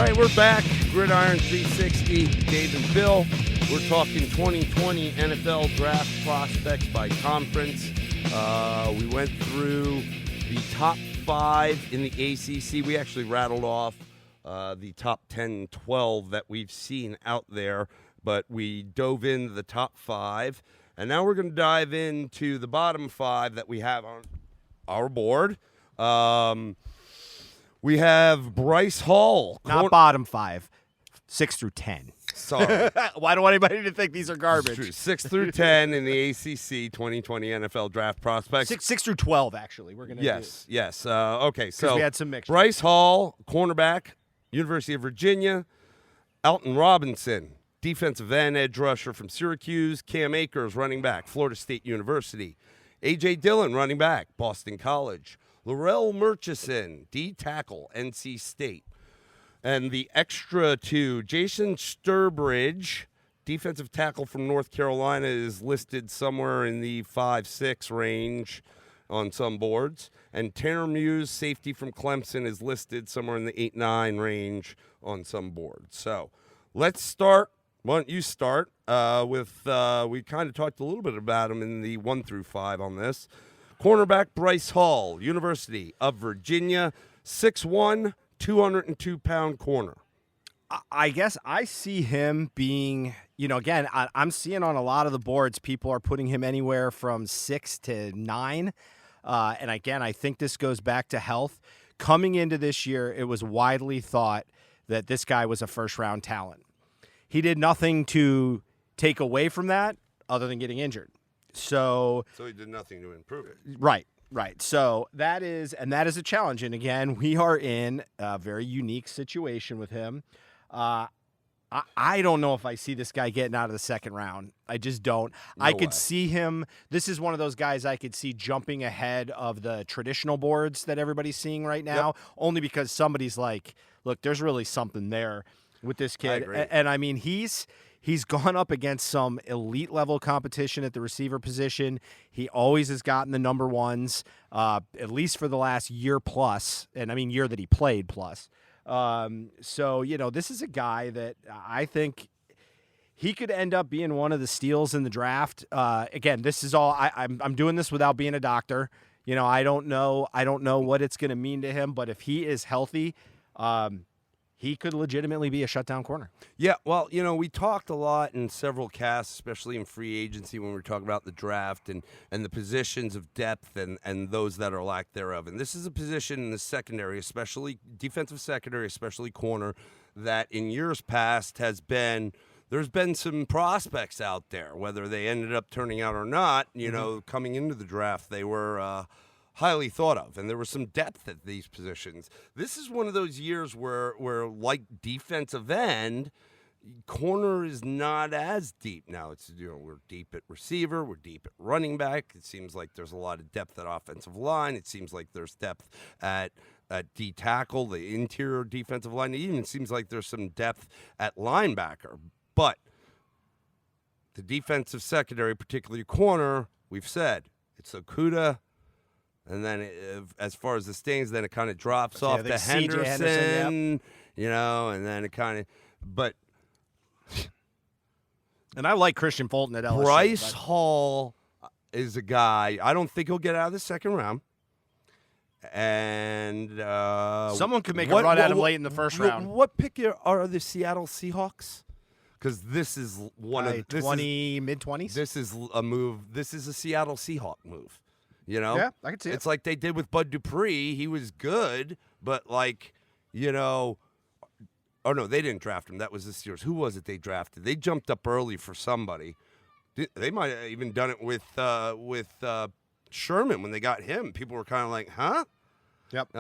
right, we're back. Gridiron 360, Dave and Bill. We're talking 2020 NFL draft prospects by conference. We went through the top 5 in the ACC. We actually rattled off the top 10, 12 that we've seen out there, but we dove into the top 5. And now we're going to dive into the bottom 5 that we have on our board. We have Bryce Hall. Not bottom 5, 6 through 10. Sorry. Why don't anybody to think these are garbage? 6 through 10 in the ACC 2020 NFL draft prospects. 6 through 12, actually. We're going to Yes. Okay, so we had some mixture. Bryce Hall, cornerback, University of Virginia. Alton Robinson, defensive end, edge rusher from Syracuse. Cam Akers, running back, Florida State University. A.J. Dillon, running back, Boston College. Laurel Murchison, D-tackle, NC State. And the extra 2, Jason Sturbridge, defensive tackle from North Carolina, is listed somewhere in the 5-6 range on some boards. And Tanner Muse, safety from Clemson, is listed somewhere in the 8-9 range on some boards. So let's start. Why don't you start with, we kind of talked a little bit about him in the 1 through 5 on this. Cornerback Bryce Hall, University of Virginia, 6'1", 202-pound corner. I guess I see him being, again, I'm seeing on a lot of the boards, people are putting him anywhere from 6 to 9. And again, I think this goes back to health. Coming into this year, it was widely thought that this guy was a first-round talent. He did nothing to take away from that other than getting injured. So he did nothing to improve it. Right. So that is a challenge. And again, we are in a very unique situation with him. I don't know if I see this guy getting out of the second round. I just don't. I could see him. This is one of those guys I could see jumping ahead of the traditional boards that everybody's seeing right now, only because somebody's like, look, there's really something there with this kid. And I mean, he's gone up against some elite level competition at the receiver position. He always has gotten the number ones, at least for the last year plus, and I mean year that he played plus. So this is a guy that I think he could end up being one of the steals in the draft. Again, this is all I'm doing this without being a doctor. I don't know what it's going to mean to him, but if he is healthy, he could legitimately be a shutdown corner. Yeah, well, we talked a lot in several casts, especially in free agency when we were talking about the draft and the positions of depth and those that are lack thereof. And this is a position in the secondary, especially defensive secondary, especially corner, that in years past there's been some prospects out there, whether they ended up turning out or not, coming into the draft, they were highly thought of, and there was some depth at these positions. This is one of those years where like defensive end, corner is not as deep. Now it's we're deep at receiver, we're deep at running back. It seems like there's a lot of depth at offensive line. It seems like there's depth at D tackle, the interior defensive line. It even seems like there's some depth at linebacker. But the defensive secondary, particularly corner, we've said it's Okudah. And then as far as the stings, then it kind of drops off to Henderson, and then it kind of – but – And I like Christian Fulton at LSU. Bryce Hall is a guy – I don't think he'll get out of the second round. And someone could make a run at him late in the first round. What pick are the Seattle Seahawks? Because this is one of – mid-20s? This is a move – this is a Seattle Seahawk move. Yeah, I can see it. It's like they did with Bud Dupree. He was good, but oh no, they didn't draft him. That was the Steelers. Who was it they drafted? They jumped up early for somebody. They might have even done it with Sherman when they got him. People were kind of like, huh? Yep.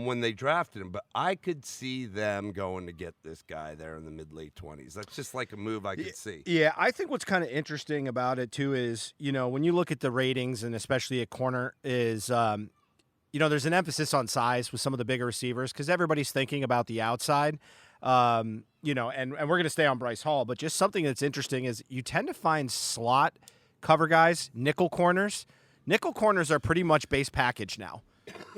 When they drafted him. But I could see them going to get this guy there in the mid-late 20s. That's just like a move I could see. Yeah, I think what's kind of interesting about it, too, is, when you look at the ratings, and especially at corner, is, there's an emphasis on size with some of the bigger receivers because everybody's thinking about the outside. And we're going to stay on Bryce Hall, but just something that's interesting is you tend to find slot cover guys, nickel corners. Nickel corners are pretty much base package now.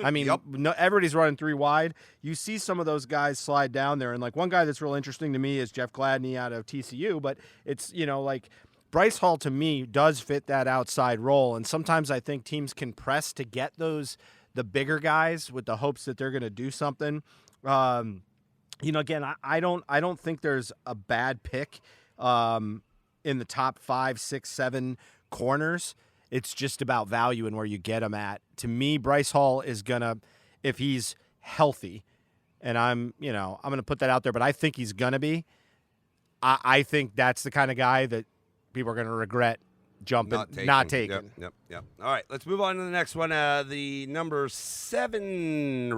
I mean, Yep. no, everybody's running 3 wide. You see some of those guys slide down there, and like one guy that's real interesting to me is Jeff Gladney out of TCU. But it's like Bryce Hall to me does fit that outside role, and sometimes I think teams can press to get the bigger guys with the hopes that they're going to do something. Again, I don't think there's a bad pick in the top 5, 6, 7 corners. It's just about value and where you get him at. To me, Bryce Hall is gonna, if he's healthy, and I'm gonna put that out there, but I think he's gonna be. I think that's the kind of guy that people are gonna regret jumping, not taking. Yep. All right, let's move on to the next one. The number 7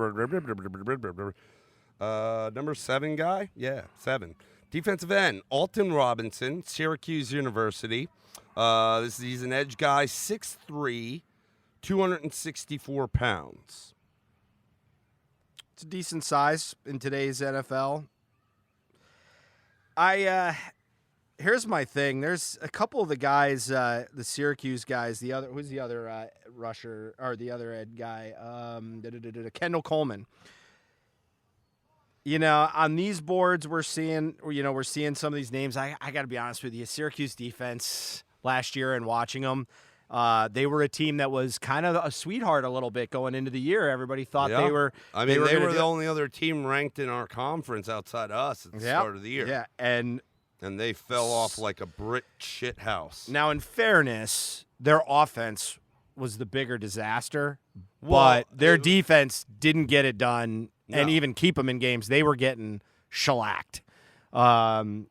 guy. Yeah, 7. Defensive end, Alton Robinson, Syracuse University. He's an edge guy, 6'3", 264 pounds. It's a decent size in today's NFL. Here's my thing. There's a couple of the guys, the Syracuse guys. Who's the other rusher or the other ed guy? Kendall Coleman. On these boards we're seeing some of these names. I got to be honest with you. Syracuse defense last year and watching them, they were a team that was kind of a sweetheart a little bit going into the year. Everybody thought they were. I mean, they were the only other team ranked in our conference outside of us at the start of the year. Yeah, and they fell off like a brick shit house. Now, in fairness, their offense was the bigger disaster, Well, but their defense didn't get it done. No. And even keep them in games, they were getting shellacked. And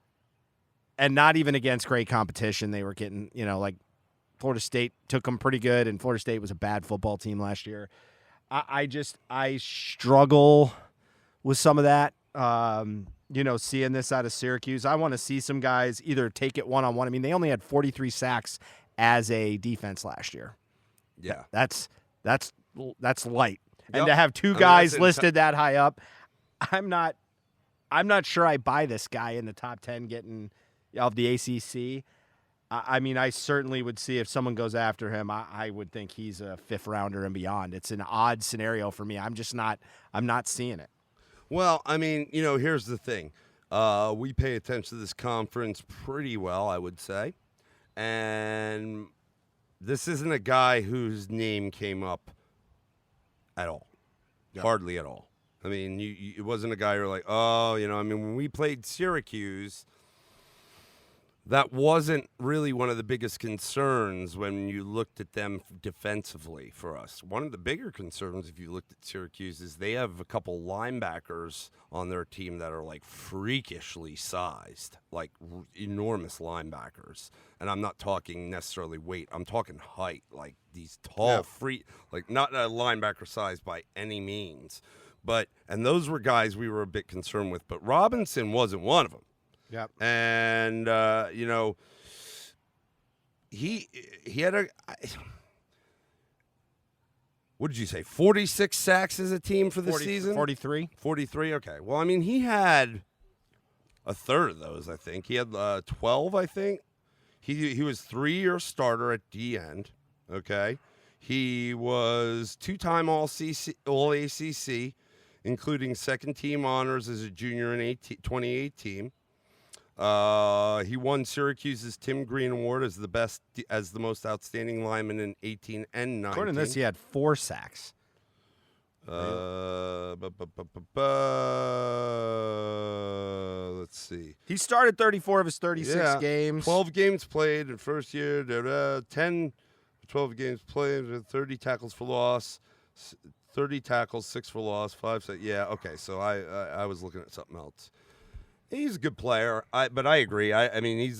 not even against great competition. They were getting, like Florida State took them pretty good, and Florida State was a bad football team last year. I struggle with some of that, seeing this out of Syracuse. I want to see some guys either take it one-on-one. I mean, they only had 43 sacks as a defense last year. Yeah. That's light. And Yep. to have 2 guys listed that high up, I'm not sure I buy this guy in the top 10 getting of the ACC. I mean, I certainly would see if someone goes after him. I would think he's a 5th rounder and beyond. It's an odd scenario for me. I'm not seeing it. Well, I mean, here's the thing. We pay attention to this conference pretty well, I would say. And this isn't a guy whose name came up at all. Yep. Hardly at all. I mean, it wasn't a guy you're like, when we played Syracuse, that wasn't really one of the biggest concerns when you looked at them defensively for us. One of the bigger concerns, if you looked at Syracuse, is they have a couple linebackers on their team that are like freakishly sized, like enormous linebackers. And I'm not talking necessarily weight. I'm talking height, like these tall, like not a linebacker size by any means. And those were guys we were a bit concerned with. But Robinson wasn't one of them. Yep. And, he had what did you say, 46 sacks as a team for the season? 43. 43, okay. Well, I mean, he had a third of those, I think. He had 12, I think. He was 3-year starter at D end, okay? He was 2-time All-ACC, including second-team honors as a junior in 2018. He won Syracuse's Tim Green Award as the most outstanding lineman in 18 and 19. According to this, he had 4 sacks. Let's see. He started 34 of his 36 games. 12 games played in first year. 12 games played. 30 tackles for loss. 30 tackles, 6 for loss, 5 sacks. Yeah, okay. So I was looking at something else. He's a good player, but I agree. I mean,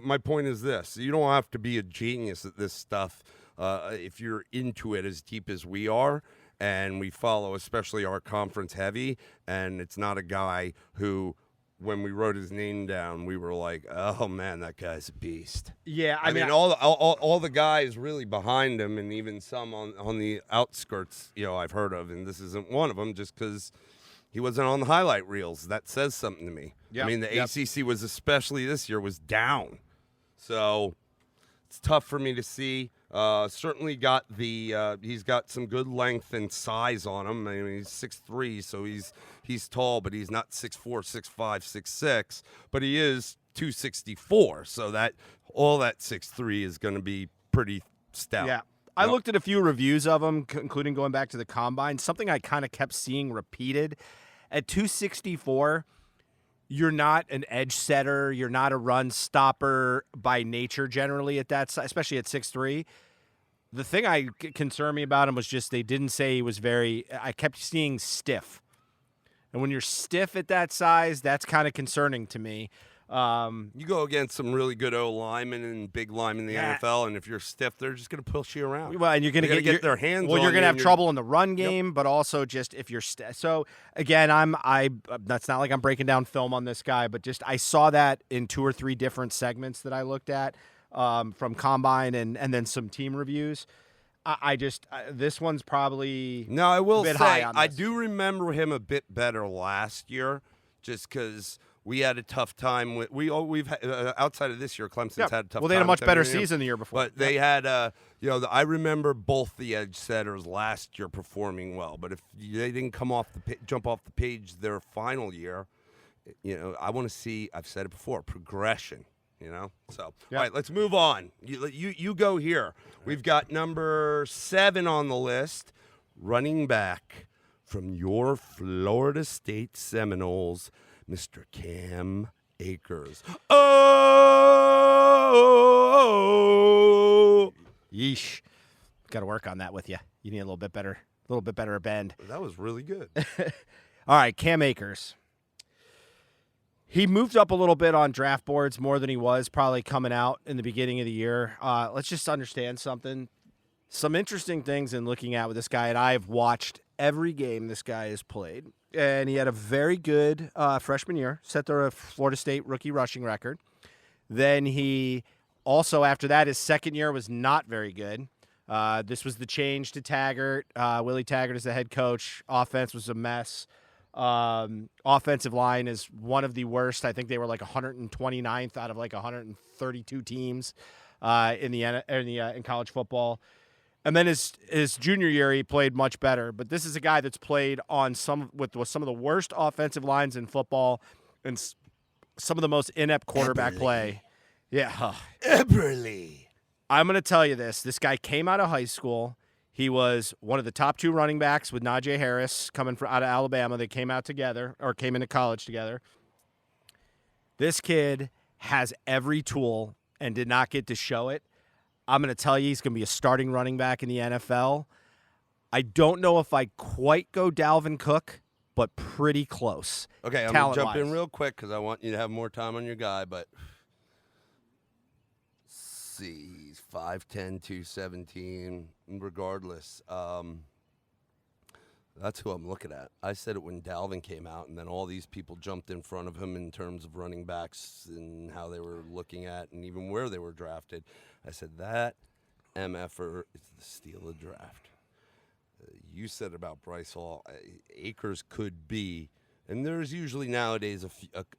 my point is this. You don't have to be a genius at this stuff if you're into it as deep as we are, and we follow especially our conference heavy, and it's not a guy who, when we wrote his name down, we were like, oh, man, that guy's a beast. Yeah, I mean all the guys really behind him, and even some on the outskirts, I've heard of, and this isn't one of them just because – he wasn't on the highlight reels. That says something to me. Yep. I mean, the ACC was, especially this year, was down. So It's tough for me to see. Certainly got he's got some good length and size on him. I mean, he's 6'3", so he's tall, but he's not 6'4", 6'5", 6'6", but he is 264. So that 6'3" is going to be pretty stout. Yeah. I looked at a few reviews of him, including going back to the combine. Something I kind of kept seeing repeated. At 264, you're not an edge setter. You're not a run stopper by nature generally at that size, especially at 6'3". The thing I concerned me about him was just they didn't say he was I kept seeing stiff. And when you're stiff at that size, that's kind of concerning to me. You go against some really good linemen and big linemen in the NFL, and if you're stiff, they're just going to push you around. Well, and you're going to get their hands. Well, on you're going to have and trouble in the run game, but also just if you're so again, that's not like I'm breaking down film on this guy, but just I saw that in 2 or 3 different segments that I looked at from combine and then some team reviews. This one's probably no. I will a bit say high on this. I do remember him a bit better last year, just because. We had a tough time with we've had, outside of this year. Clemson's had a tough time. Well, they had a much better season the year before, but they had I remember both the edge setters last year performing well. But if they didn't jump off the page their final year, I want to see. I've said it before, progression. So all right, let's move on. You go here. We've got number 7 on the list, running back from your Florida State Seminoles, Mr. Cam Akers. Oh, yeesh! Got to work on that with you. You need a little bit better a bend. That was really good. All right, Cam Akers. He moved up a little bit on draft boards more than he was probably coming out in the beginning of the year. Let's just understand something. Some interesting things in looking at with this guy, and I have watched every game this guy has played. And he had a very good freshman year, set the Florida State rookie rushing record. Then he also, after that, his second year was not very good. This was the change to Taggart. Willie Taggart is the head coach. Offense was a mess. Offensive line is one of the worst. I think they were like 129th out of like 132 teams in college football. And then his junior year, he played much better. But this is a guy that's played on some of the worst offensive lines in football and some of the most inept quarterback play. Yeah. Eberle. I'm going to tell you this. This guy came out of high school. He was one of the top 2 running backs with Najee Harris coming out of Alabama. They came into college together. This kid has every tool and did not get to show it. I'm going to tell you he's going to be a starting running back in the NFL. I don't know if I quite go Dalvin Cook, but pretty close. Okay, I'm going to jump in real quick because I want you to have more time on your guy, but see, he's 5'10", 217. Regardless, that's who I'm looking at. I said it when Dalvin came out, and then all these people jumped in front of him in terms of running backs and how they were looking at and even where they were drafted. I said that MFer is the steal of draft. You said about Bryce Hall, Akers could be, and there's usually nowadays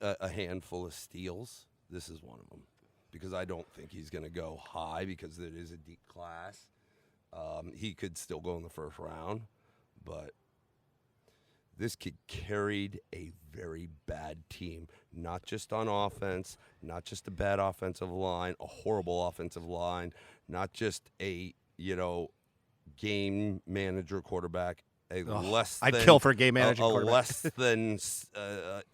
a handful of steals. This is one of them because I don't think he's going to go high because it is a deep class. He could still go in the first round, but this kid carried a very bad team, not just on offense, not just a bad offensive line, a horrible offensive line, not just a, game manager quarterback, I'd kill for a game manager quarterback. less than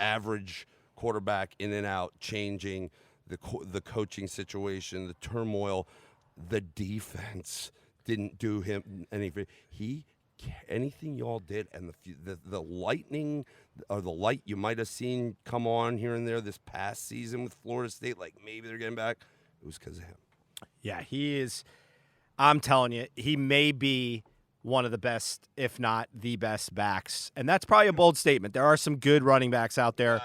average quarterback in and out, changing the coaching situation, the turmoil, the defense didn't do him anything. Anything y'all did, and the lightning or the light you might have seen come on here and there this past season with Florida State, like maybe they're getting back, it was because of him. Yeah, he is. I'm telling you, he may be one of the best, if not the best backs, and that's probably a bold statement. There are some good running backs out there,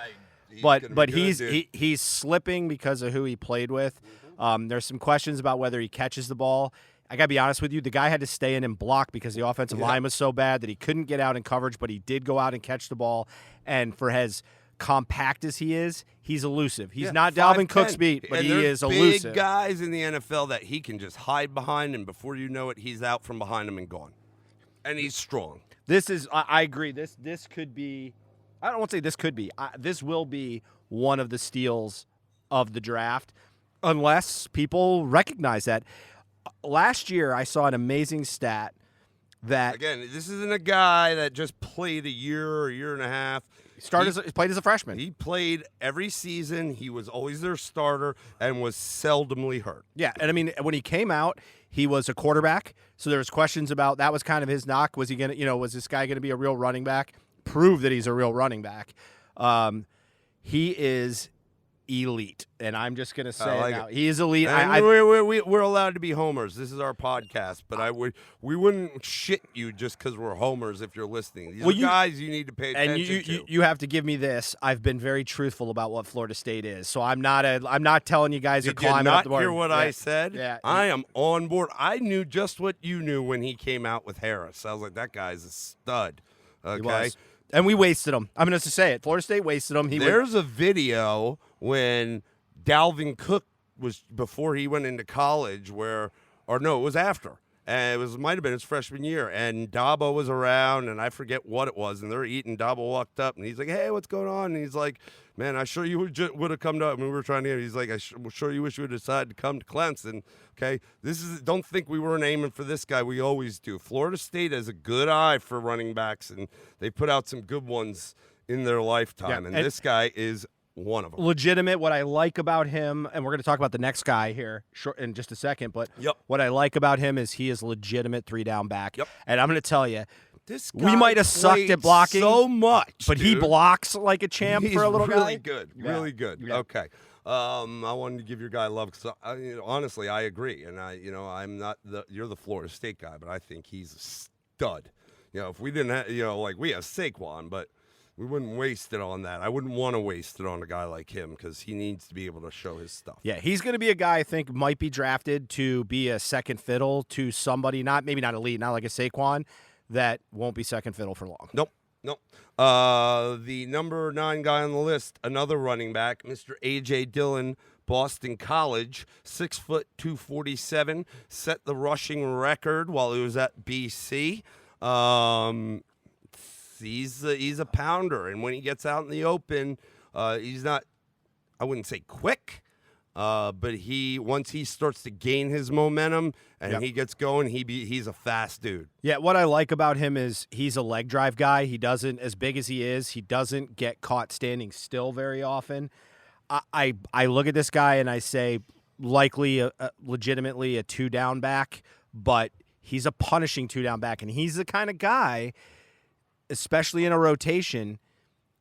but he's slipping because of who he played with. There's some questions about whether he catches the ball. I got to be honest with you, the guy had to stay in and block because the offensive line was so bad that he couldn't get out in coverage, but he did go out and catch the ball. And for his compact as he is, he's elusive. He's Yeah, not Dalvin 5'10". Cook's beat, but And he there's is elusive. big guys in the NFL that he can just hide behind, and before you know it, he's out from behind him and gone. And he's strong. This is, I agree. This could be, I don't want to say this could be. This will be one of the steals of the draft, unless people recognize that. Last year, I saw an amazing stat that Again, this isn't a guy that just played a year and a half. played as a freshman. He played every season. He was always their starter and was seldomly hurt. Yeah, and I mean, when he came out, he was a quarterback. So there was questions about that. Was kind of his knock. Was he gonna, was this guy gonna be a real running back? Prove that he's a real running back. He is elite, and I'm just gonna say like it now. it. He is elite. We're allowed to be homers. This is our podcast, but we wouldn't shit you just because we're homers if you're listening. These are guys you need to pay attention and to. you have to give me this. I've been very truthful about what Florida State is, so I'm not telling you guys Did to climb you up not the board. hear what I said? Yeah. I am on board. I knew just what you knew when he came out with Harris. I was like, that guy's a stud. Okay. He was. And we wasted him. I'm going to say it. Florida State wasted him. There's a video when Dalvin Cook was before he went into college it was after. And it might have been his freshman year. And Dabo was around, and I forget what it was. And they're eating. Dabo walked up, and he's like, hey, what's going on? And he's like, man, I sure you would have come to. I mean, we were trying to. He's like, I'm sure you wish you would have decided to come to Clemson. Okay, don't think we weren't aiming for this guy. We always do. Florida State has a good eye for running backs, and they put out some good ones in their lifetime. Yeah, and this guy is one of them. Legitimate. What I like about him, and we're going to talk about the next guy here in just a second, but what I like about him is he is legitimate 3-down back. Yep. And I'm going to tell you, this guy we might have sucked at blocking so much, but dude. he blocks like a champ for a little really guy. Good, Yeah. really good. Yeah. Okay. I wanted to give your guy love because honestly, I agree, and I'm not you're the Florida State guy, but I think he's a stud. If we didn't have, we have Saquon, but we wouldn't waste it on that. I wouldn't want to waste it on a guy like him because he needs to be able to show his stuff. Yeah, he's going to be a guy I think might be drafted to be a second fiddle to somebody, maybe not elite, not like a Saquon, that won't be second fiddle for long. Nope. The number 9 guy on the list, another running back, Mr. A.J. Dillon, Boston College, 6 foot 247, set the rushing record while he was at BC. He's a pounder, and when he gets out in the open, he's not, I wouldn't say quick, but once he starts to gain his momentum and he gets going, he's a fast dude. Yeah, what I like about him is he's a leg drive guy. He doesn't, as big as he is, he doesn't get caught standing still very often. I look at this guy and I say likely, legitimately a 2-down back, but he's a punishing 2-down back, and he's the kind of guy, especially in a rotation,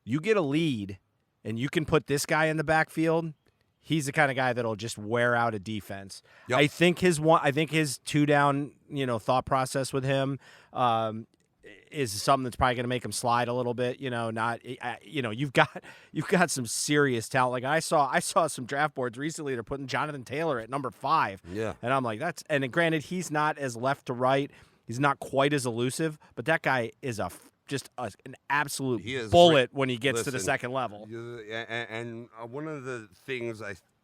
you get a lead and you can put this guy in the backfield. He's the kind of guy that'll just wear out a defense. Yep. I think his 2-down, thought process with him is something that's probably going to make him slide a little bit. You've got some serious talent. Like I saw some draft boards recently. They're putting Jonathan Taylor at number 5. Yeah, and I'm like, and granted, he's not as left to right. He's not quite as elusive, but that guy is an absolute bullet when he gets to the second level. And one of the things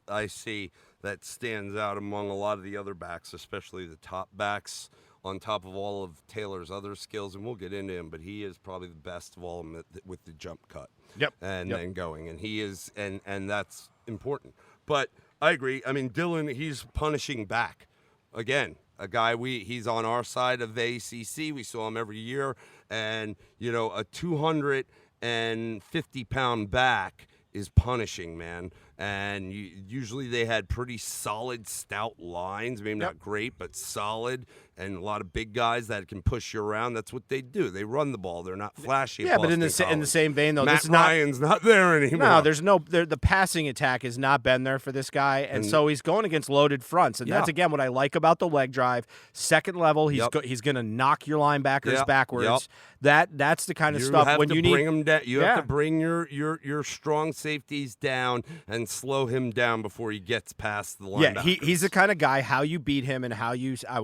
I see that stands out among a lot of the other backs, especially the top backs, on top of all of Taylor's other skills, and we'll get into him, but he is probably the best of all of them with the jump cut. Yep. And going, and he is, and that's important. But I agree. I mean, Dillon, he's punishing back. Again, a guy he's on our side of the ACC. We saw him every year, and a 250-pound back is punishing, man. And usually they had pretty solid, stout lines. Maybe not great, but solid. And a lot of big guys that can push you around. That's what they do. They run the ball. They're not flashy. Yeah, but in the same vein, though, Matt Ryan's not there anymore. No, the passing attack has not been there for this guy, and so he's going against loaded fronts, and that's again what I like about the leg drive. Second level, he's going to knock your linebackers backwards. That's the kind of stuff when you need bring them down. You have to bring your strong safeties down and and slow him down before he gets past the Yeah, linebackers. he's the kind of guy. How you beat him and how you. I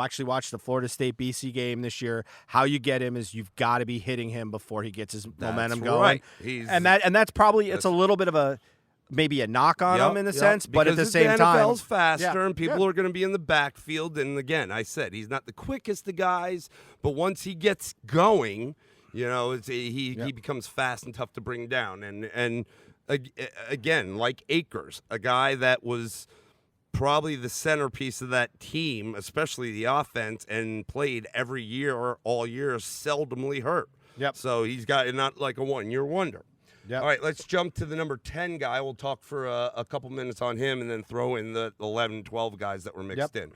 actually watched the Florida State BC game this year. How you get him is you've got to be hitting him before he gets his momentum going. Right. And that's probably it's a little bit of a maybe a knock on him in a sense, but at the same time, NFL's faster and people are going to be in the backfield. And again, I said he's not the quickest of guys, but once he gets going, he becomes fast and tough to bring down. And again, like Akers, a guy that was probably the centerpiece of that team, especially the offense, and played every year or all year, seldomly hurt. Yep. So he's got not like a one-year wonder. Yep. All right, let's jump to the number 10 guy. We'll talk for a couple minutes on him and then throw in the 11, 12 guys that were mixed in.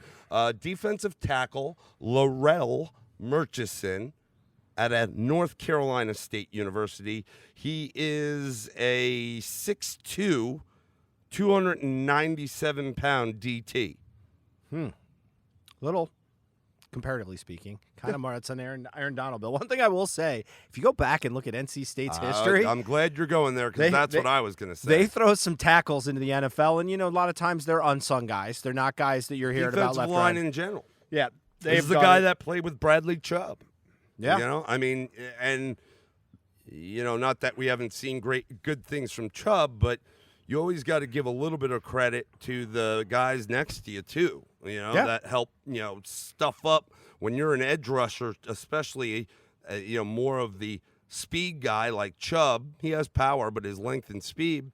Defensive tackle, Laurel Murchison at a North Carolina State University. He is a 6'2", 297-pound DT. Little, comparatively speaking. Kind of more, it's an Aaron Donald bill. One thing I will say, if you go back and look at NC State's history. I'm glad you're going there because that's what I was going to say. They throw some tackles into the NFL, and, a lot of times they're unsung guys. They're not guys that you're hearing about left line right. in general. Yeah. He's the guy that played with Bradley Chubb. Yeah. I mean, and, not that we haven't seen good things from Chubb, but you always got to give a little bit of credit to the guys next to you, too, that help, stuff up. When you're an edge rusher, especially, more of the speed guy like Chubb, he has power, but his length and speed,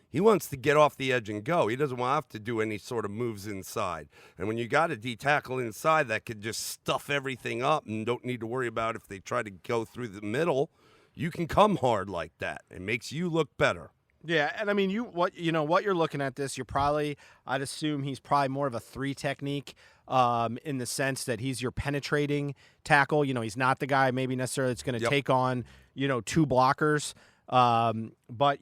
he wants to get off the edge and go. He doesn't want to have to do any sort of moves inside. And when you got a D-tackle inside that could just stuff everything up and don't need to worry about if they try to go through the middle, you can come hard like that. It makes you look better. Yeah, and I mean, what you're looking at this, I'd assume he's probably more of a 3 technique in the sense that he's your penetrating tackle. He's not the guy maybe necessarily that's going to take on, 2 blockers. But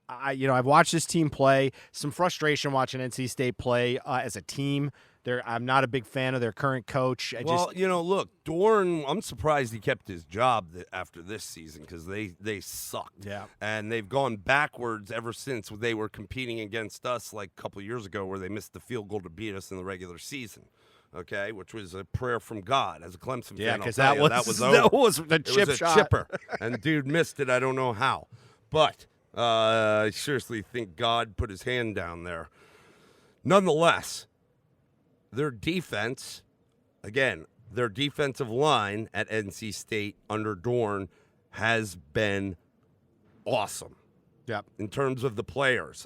I've watched this team play. Some frustration watching NC State play as a team. I'm not a big fan of their current coach. Look, Dorn, I'm surprised he kept his job after this season because they sucked. Yeah. And they've gone backwards ever since they were competing against us like a couple of years ago where they missed the field goal to beat us in the regular season. Okay, which was a prayer from God as a Clemson fan. Yeah, because that was the chip shot. Chipper, and dude missed it. I don't know how, but I seriously think God put his hand down there. Nonetheless, their defense, again, their defensive line at NC State under Dorn has been awesome. Yep. In terms of the players.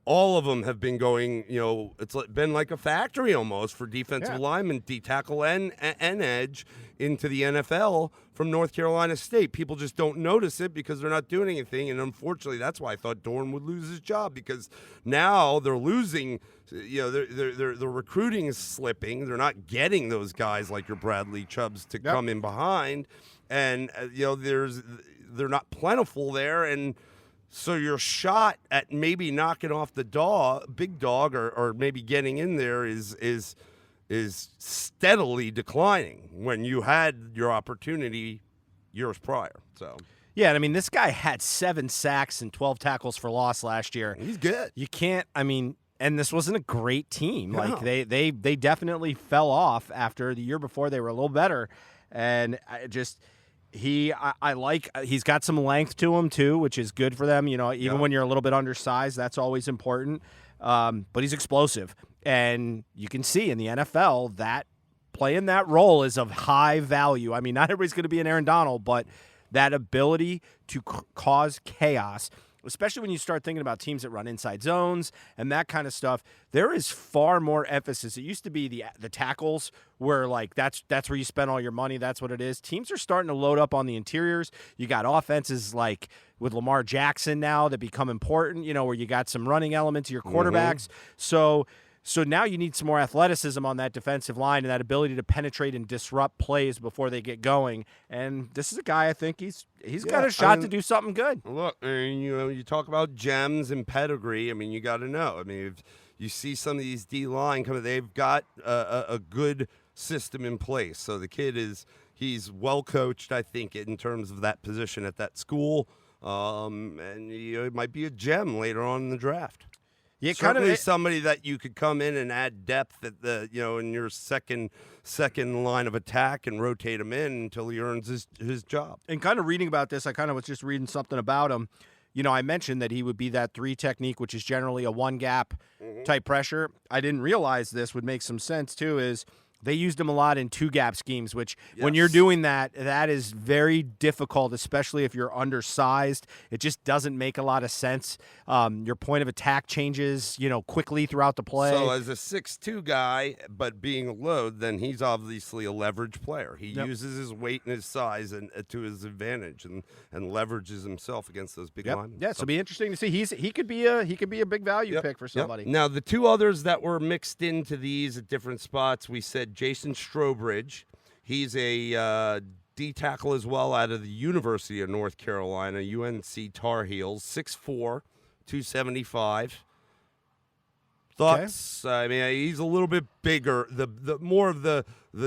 All of them have been going, it's been like a factory almost for defensive linemen, D-tackle and edge into the NFL from North Carolina State. People just don't notice it because they're not doing anything, and unfortunately that's why I thought Dorn would lose his job because now they're losing, their recruiting is slipping. They're not getting those guys like your Bradley Chubbs to come in behind, and, they're not plentiful there, and so your shot at maybe knocking off the big dog, or maybe getting in there is steadily declining when you had your opportunity years prior. So yeah, I mean, this guy had 7 sacks and 12 tackles for loss last year. He's good. You can't. I mean, and this wasn't a great team. No. Like they definitely fell off after the year before. They were a little better, and he's got some length to him too, which is good for them. Even when you're a little bit undersized, that's always important. But he's explosive, and you can see in the NFL that playing that role is of high value. I mean, not everybody's going to be an Aaron Donald, but that ability to cause chaos, especially when you start thinking about teams that run inside zones and that kind of stuff, there is far more emphasis. It used to be the tackles where like that's where you spend all your money. That's what it is. Teams are starting to load up on the interiors. You got offenses like with Lamar Jackson now that become important, where you got some running elements of your quarterbacks. So now you need some more athleticism on that defensive line and that ability to penetrate and disrupt plays before they get going. And this is a guy I think he's got a shot to do something good. Look, you talk about gems and pedigree. I mean, you got to know. I mean, if you see some of these D-line coming, they've got a good system in place. So the kid he's well coached, I think, in terms of that position at that school. and it might be a gem later on in the draft. Yeah, Certainly somebody that you could come in and add depth at the in your second line of attack and rotate him in until he earns his job. And kind of reading about this, I kind of was just reading something about him. I mentioned that he would be that 3 technique, which is generally a 1-gap type pressure. I didn't realize this would make some sense too. Is they used him a lot in 2-gap schemes, which when you're doing that is very difficult, especially if you're undersized. It just doesn't make a lot of sense. Your point of attack changes, quickly throughout the play. So as a 6'2" guy, but being a load, then he's obviously a leverage player. He uses his weight and his size to his advantage and leverages himself against those big linemen. Yeah, so it'll be interesting to see. He could be a big value pick for somebody. Now the 2 others that were mixed into these at different spots, we said Jason Strobridge. He's a D tackle as well out of the University of North Carolina, UNC Tar Heels, 6'4", 275. Thoughts? Okay. I mean, he's a little bit bigger, the more of the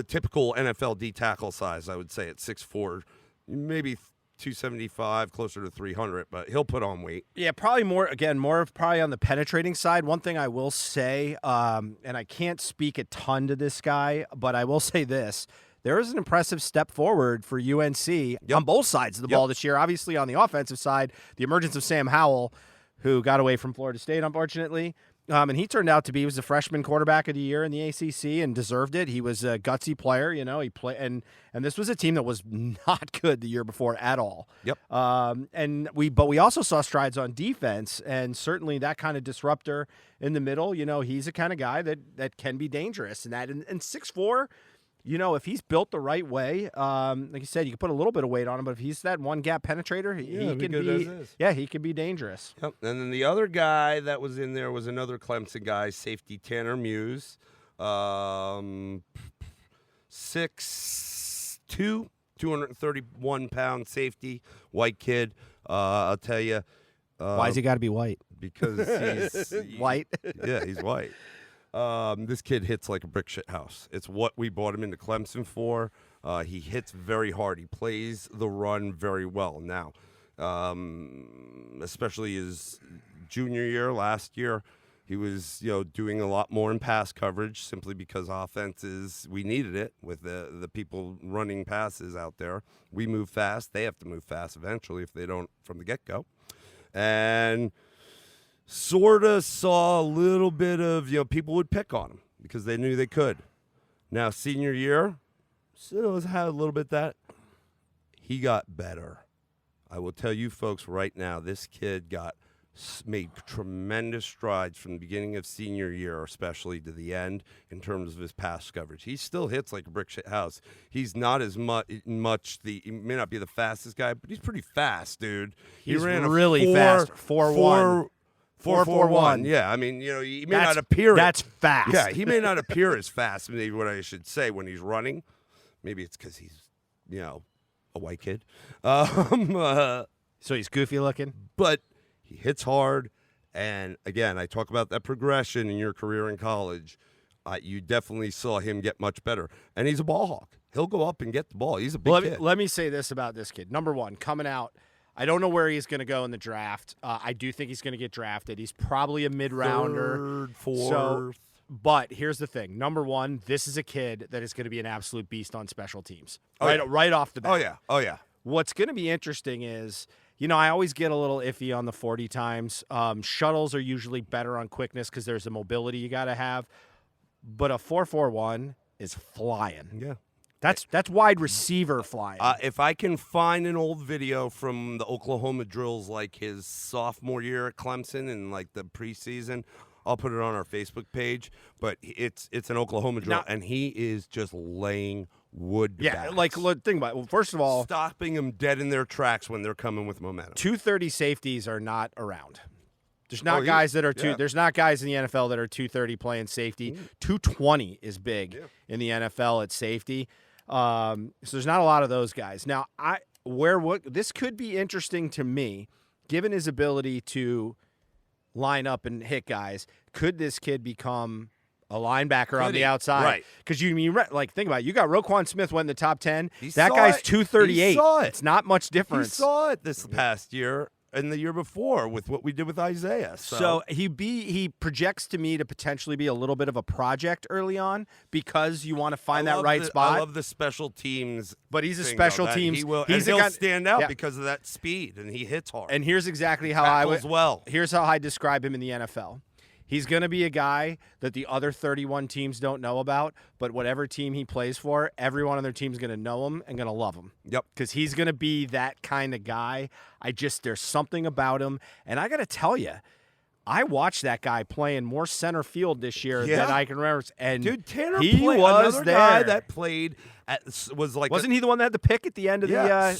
typical NFL D tackle size, I would say, at 6'4", maybe 275, closer to 300, but he'll put on weight. Yeah, probably more of probably on the penetrating side. One thing I will say, and I can't speak a ton to this guy, but I will say this. There is an impressive step forward for UNC on both sides of the ball this year. Obviously, on the offensive side, the emergence of Sam Howell, who got away from Florida State, unfortunately. And he turned out to be, he was the freshman quarterback of the year in the ACC and deserved it. He was a gutsy player, he played, and this was a team that was not good the year before at all. Yep. But we also saw strides on defense, and certainly that kind of disruptor in the middle. He's a kind of guy that can be dangerous, and 6'4". If he's built the right way, like you said, you can put a little bit of weight on him, but if he's that 1-gap penetrator, he can be dangerous. Yep. And then the other guy that was in there was another Clemson guy, safety Tanner Muse, 6'2", 231-pound safety, white kid. I'll tell you. Why's he got to be white? Because he's white. Yeah, he's white. This kid hits like a brick shit house. It's what we brought him into Clemson for. He hits very hard. He plays the run very well. Now, especially his junior year, last year, he was doing a lot more in pass coverage simply because offenses, we needed it with the people running passes out there. We move fast. They have to move fast eventually if they don't from the get-go. And sort of saw a little bit of, people would pick on him because they knew they could. Now, senior year, still has had a little bit that. He got better. I will tell you folks right now, this kid made tremendous strides from the beginning of senior year, especially to the end, in terms of his pass coverage. He still hits like a brick shit house. He's not as much he may not be the fastest guy, but he's pretty fast, dude. He's ran really fast. 4.1. 4.41. Yeah, I mean, he may not appear. That's fast. Yeah, he may not appear as fast. Maybe what I should say when he's running. Maybe it's because he's, a white kid. So he's goofy looking, but he hits hard. And again, I talk about that progression in your career in college. You definitely saw him get much better, and he's a ball hawk. He'll go up and get the ball. He's a big kid. Let me say this about this kid. Number one, coming out. I don't know where he's going to go in the draft. I do think he's going to get drafted. He's probably a mid-rounder. Third, fourth. But here's the thing. Number one, this is a kid that is going to be an absolute beast on special teams. Right off the bat. Oh, yeah. What's going to be interesting is, I always get a little iffy on the 40 times. Shuttles are usually better on quickness because there's a mobility you got to have. But a 4.41 is flying. Yeah. That's wide receiver flying. If I can find an old video from the Oklahoma drills, like his sophomore year at Clemson and like the preseason, I'll put it on our Facebook page. But it's an Oklahoma drill, and he is just laying wood. Yeah, backs. Think about it. Well, first of all, stopping them dead in their tracks when they're coming with momentum. 230 safeties are not around. There's not guys that are There's not guys in the NFL that are 230 playing safety. 220 is big in the NFL at safety. So there's not a lot of those guys. Now, this could be interesting to me, given his ability to line up and hit guys. Could this kid become A linebacker on the outside. Right. Because think about it. You got Roquan Smith went in the top 10. He That saw guy's it. 238. He saw it. It's not much He difference. saw it this past year and the year before with what we did with Isaiah. So he projects to me to potentially be a little bit of a project early on because you want to find that right spot. I love the special teams. But he's a thing, special though, teams. He'll stand out Yeah. because of that speed, and he hits hard. And here's exactly how Here's how I describe him in the NFL. He's going to be a guy that the other 31 teams don't know about, but whatever team he plays for, everyone on their team is going to know him and going to love him. Yep. Because he's going to be that kind of guy. There's something about him. And I got to tell you, I watched that guy playing more center field this year than I can remember. And dude, Tanner he was another there. guy that played Wasn't he the one that had the pick at the end of the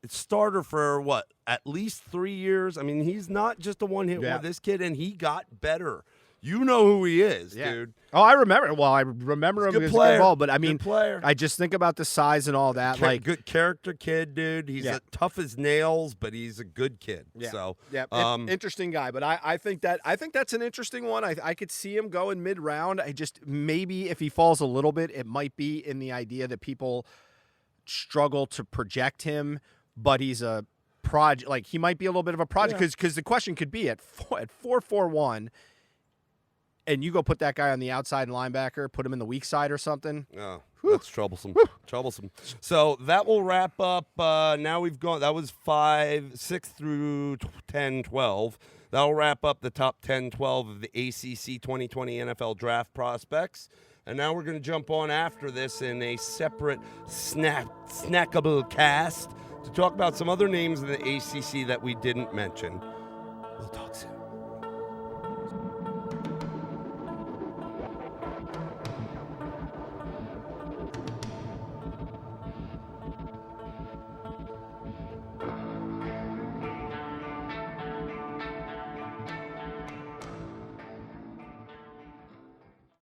starter for what? At least 3 years. I mean, he's not just a one-hit wonder. This kid, and he got better. You know who he is, dude. Oh, I remember. Well, I remember him as a good ball, but I mean, I just think about the size and all that. Good character kid, dude. He's tough as nails, but he's a good kid. Yeah. So, interesting guy. But I think that's an interesting one. I could see him going mid-round. Maybe if he falls a little bit, it might be in the idea that people struggle to project him, but he's a project. Like he might be a little bit of a project because the question could be at 4.41. And you go put that guy on the outside linebacker, put him in the weak side or something. Oh, that's troublesome. Troublesome. So that will wrap up. Now we've gone. That was 6 through 10, 12. That'll wrap up the top 10, 12 of the ACC 2020 NFL Draft prospects. And now we're going to jump on after this in a separate snackable cast to talk about some other names in the ACC that we didn't mention.